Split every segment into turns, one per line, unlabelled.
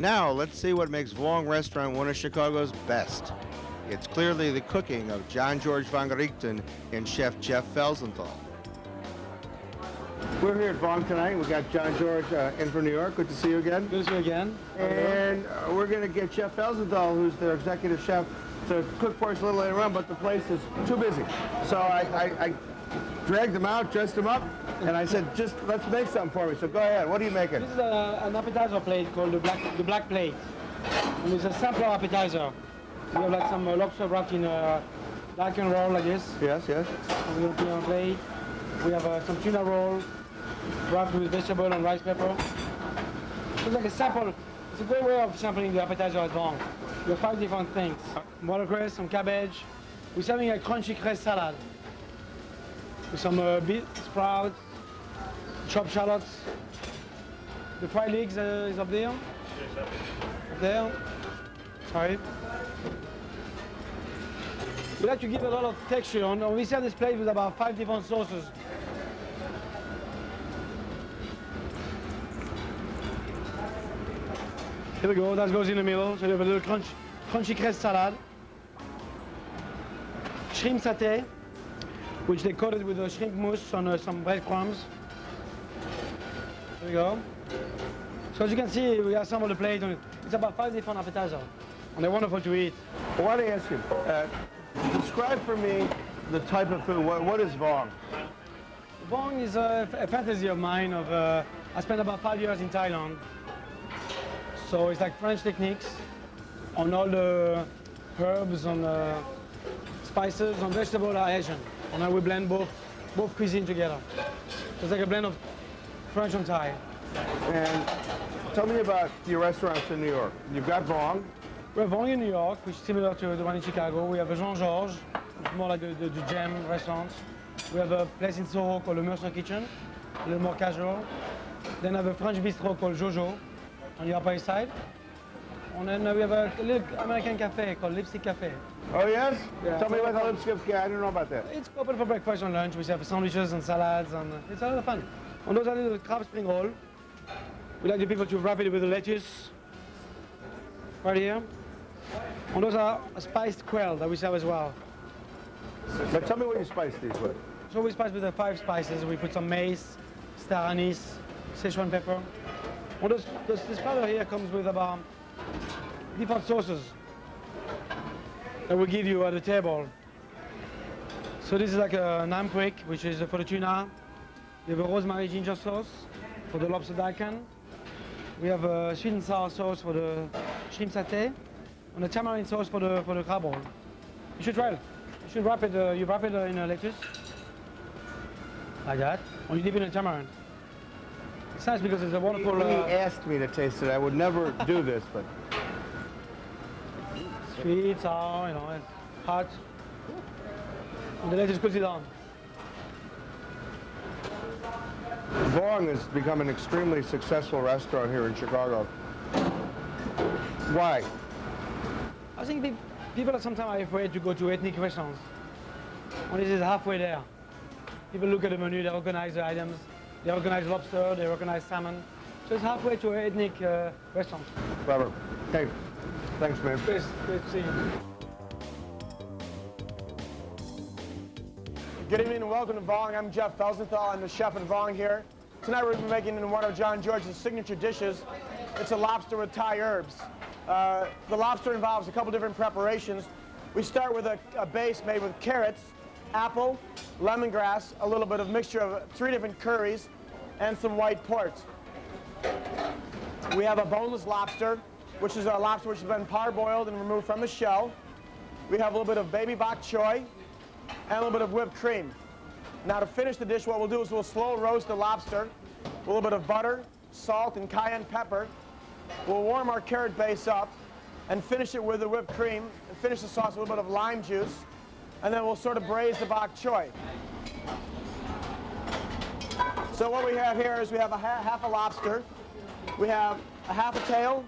Now, let's see what makes Vong Restaurant one of Chicago's best. It's clearly the cooking of John George Van Richten and Chef Jeff Felsenthal. We're here at Vong tonight. We got John George in from New York. Good to see you again.
Good to see you again.
And we're going to get Chef Felsenthal, who's their executive chef, to cook for us a little later on, but the place is too busy. So I dragged him out, dressed him up, and I said, just let's make something for me. So go ahead. What are you making?
This is an appetizer plate called the black plate. And it's a sampler appetizer. We have like some lobster wrapped in dark and roll like this.
Yes, yes.
And we're going to put it on a plate. We have some tuna roll wrapped with vegetable and rice pepper. So it's like a sample. It's a great way of sampling the appetizer at Vong. We have 5 different things. Watercress, some cabbage. We're serving a crunchy cress salad with some beet sprouts, chopped shallots. The fried leeks is up there. Up there. Sorry. We like to give a lot of texture on. We serve this plate with about 5 different sauces. Here we go, that goes in the middle. So you have a little crunchy cress salad. Shrimp satay, which they coated with a shrimp mousse on some breadcrumbs. There we go. So as you can see, we assemble the plate. It's about 5 different appetizers, and they're wonderful to eat.
I want to ask you, describe for me the type of food. What is Vong?
Vong is a fantasy of mine. I spent about 5 years in Thailand. So it's like French techniques on all the herbs and spices and vegetables are Asian. And then we blend both cuisine together. So it's like a blend of French and Thai.
And tell me about your restaurants in New York. You've got Vong.
We have Vong in New York, which is similar to the one in Chicago. We have a Jean Georges, which is more like the gem restaurants. We have a place in Soho called the Mercer Kitchen, a little more casual. Then I have a French bistro called Jojo on the Upper East Side. And then we have a little American cafe called Lipstick Cafe.
Oh, yes?
Yeah.
Tell me about the Lipstick Cafe. I don't know about that.
It's open for breakfast and lunch. We have sandwiches and salads, and it's a lot of fun. And those are little crab spring roll. We like the people to wrap it with the lettuce right here. And those are a spiced quail that we serve as well.
But tell me what you spice these with.
So we spice with the 5 spices. We put some mace, star anise, Szechuan pepper. And this powder here comes with about different sauces that we give you at the table. So this is like a nam prick, which is for the tuna. We have a rosemary ginger sauce for the lobster daikon. We have a sweet and sour sauce for the shrimp satay, and a tamarind sauce for the crab roll. You should try it. You should wrap it. You wrap it in a lettuce, like that, or you dip it in tamarind. It's nice because it's a wonderful.
He asked me to taste it. I would never do this, but
sweet, sour, you know, and hot. And the lettuce cools it down.
Vong has become an extremely successful restaurant here in Chicago. Why?
I think people are sometimes afraid to go to ethnic restaurants. And this is halfway there. People look at the menu, they recognize the items, they recognize lobster, they recognize salmon. So it's halfway to an ethnic restaurant.
Robert, hey, thanks, man.
Great to see you.
Good evening and welcome to Vong. I'm Jeff Felsenthal. I'm the chef at Vong here. Tonight we're going to be making one of John George's signature dishes. It's a lobster with Thai herbs. The lobster involves a couple different preparations. We start with a base made with carrots, apple, lemongrass, a little bit of mixture of 3 different curries, and some white port. We have a boneless lobster, which is a lobster which has been parboiled and removed from the shell. We have a little bit of baby bok choy and a little bit of whipped cream. Now to finish the dish, what we'll do is we'll slow roast the lobster with a little bit of butter, salt, and cayenne pepper. We'll warm our carrot base up and finish it with the whipped cream and finish the sauce with a little bit of lime juice. And then we'll sort of braise the bok choy. So what we have here is we have half a lobster. We have a half a tail,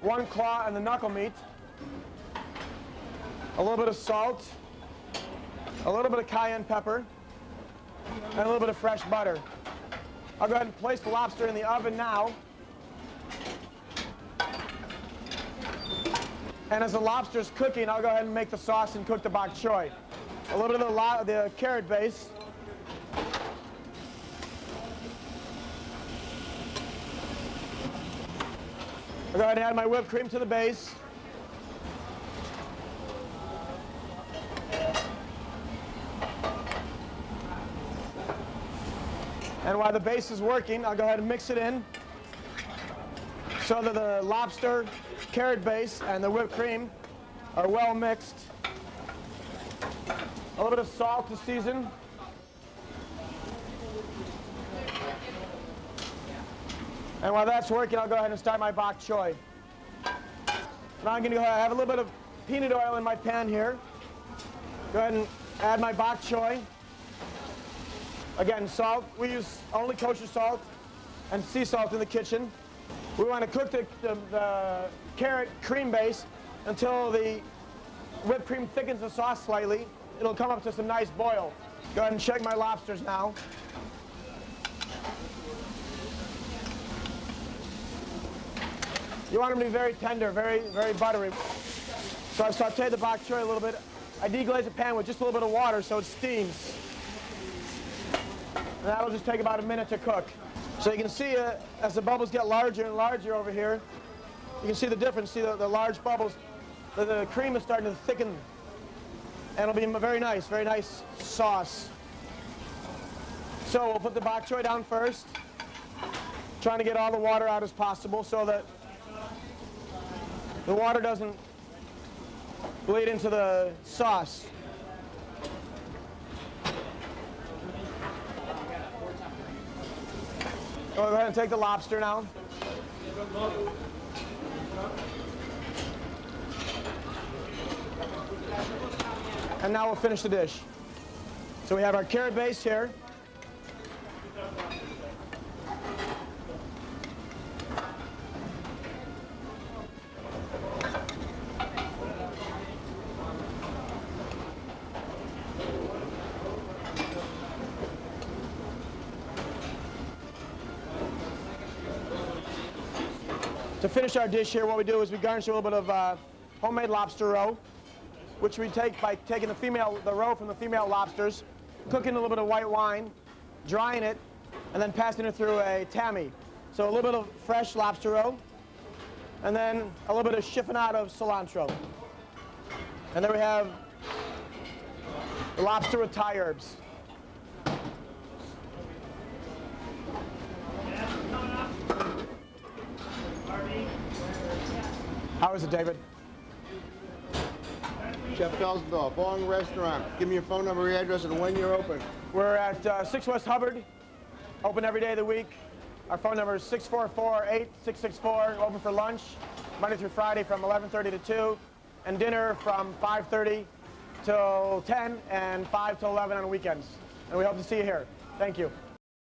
1 claw, and the knuckle meat. A little bit of salt, a little bit of cayenne pepper, and a little bit of fresh butter. I'll go ahead and place the lobster in the oven now. And as the lobster's cooking, I'll go ahead and make the sauce and cook the bok choy. A little bit of the carrot base. I'll go ahead and add my whipped cream to the base. And while the base is working, I'll go ahead and mix it in so that the lobster, carrot base, and the whipped cream are well mixed. A little bit of salt to season. And while that's working, I'll go ahead and start my bok choy. Now I'm going to go ahead, I have a little bit of peanut oil in my pan here. Go ahead and add my bok choy. Again, salt. We use only kosher salt and sea salt in the kitchen. We want to cook the carrot cream base until the whipped cream thickens the sauce slightly. It'll come up to some nice boil. Go ahead and check my lobsters now. You want them to be very tender, very, very buttery. So I've sauteed the bok choy a little bit. I deglaze the pan with just a little bit of water so it steams. And that'll just take about a minute to cook. So you can see as the bubbles get larger and larger over here, you can see the difference. See the large bubbles, the cream is starting to thicken. And it'll be a very nice sauce. So we'll put the bok choy down first, trying to get all the water out as possible so that the water doesn't bleed into the sauce. Go ahead and take the lobster now. And now we'll finish the dish. So we have our carrot base here. To finish our dish here, what we do is we garnish a little bit of homemade lobster roe, which we take by taking the roe from the female lobsters, cooking a little bit of white wine, drying it, and then passing it through a tammy. So a little bit of fresh lobster roe, and then a little bit of chiffonade of cilantro. And then we have the lobster with Thai herbs. How is it, David?
Chef Felsenthal, Vong Restaurant. Give me your phone number, your address, and when you're open.
We're at 6 West Hubbard, open every day of the week. Our phone number is 644-8664, open for lunch, Monday through Friday from 11:30 to 2, and dinner from 5:30 till 10 and 5 till 11 on weekends. And we hope to see you here. Thank you.